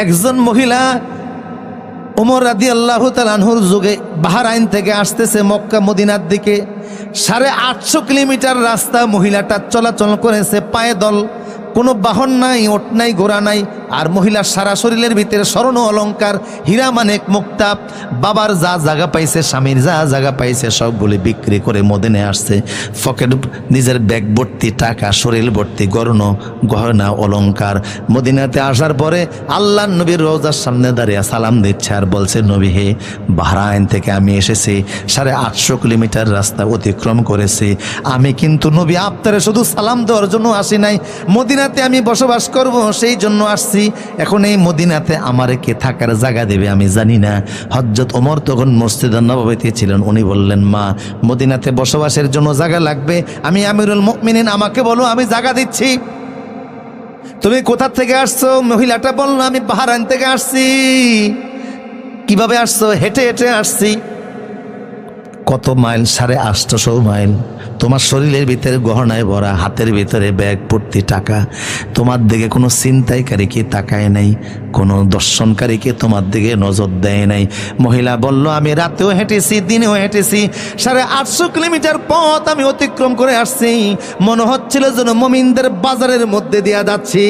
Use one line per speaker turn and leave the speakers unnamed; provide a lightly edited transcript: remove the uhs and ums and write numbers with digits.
একজন মহিলা ওমর রাদিয়াল্লাহু তাআলা আনহুর যুগে বাহরাইন থেকে আসতেছে মক্কা মদিনার দিকে। 850 কিলোমিটার রাস্তা মহিলাটা চলাচল করেছে পায়দল, কোনো বাহন নাই, ওট নাই, ঘোড়া নাই। আর মহিলার সারা শরীরের ভিতরে স্বর্ণ অলংকার, হীরা মানিক মুক্তা। বাবার যা জায়গা পাইছে, স্বামীর যা জায়গা পাইছে সবগুলি বিক্রি করে মদিনায় আসছে। পকেট নিজের ব্যাগ ভর্তি টাকা, শরীর ভর্তি গহনা অলংকার। মদিনাতে আসার পরে আল্লাহর নবীর রওজার সামনে দাঁড়িয়ে সালাম দিচ্ছে আর বলছে, নবী হে, বাহরাইন থেকে আমি এসেছি, 850 কিলোমিটার রাস্তা অতিক্রম করেছি। আমি কিন্তু নবী আপনারে শুধু সালাম দেওয়ার জন্য আসি নাই, মদিনাতে আমি বসবাস করব সেই জন্য আসছি। এখন এই মদিনাতে আমারে কে থাকার জায়গা দেবে আমি জানি না। হযরত ওমর তখন মসজিদে নববীতে ছিলেন। উনি বললেন, মা, মদিনাতে বসবাসের জন্য জায়গা লাগবে, আমি আমিরুল মুমিনিন, আমাকে বলো, আমি জায়গা দিচ্ছি। তুমি কোথা থেকে আসছো? মহিলাটা বলল, আমি বাহরাইন থেকে আসছি। কিভাবে আসছো? হেঁটে হেঁটে আসছি। কত মাইল? 850 মাইল। তোমার শরীরের ভিতরে গহনায় ভরা, হাতের ভিতরে ব্যাগ ভর্তি টাকা। তোমার দিকে কোনো ছিনতাইকারীকে তাকায় নাই, কোনো দর্শনকারীকে তোমার দিকে নজর দেয় নাই। মহিলা বলল, আমি রাতেও হেঁটেছি, দিনেও হেঁটেছি, 850 কিলোমিটার পথ আমি অতিক্রম করে আসছি। মনে হচ্ছিল যেন মুমিনদের বাজারের মধ্যে দিয়া যাচ্ছি।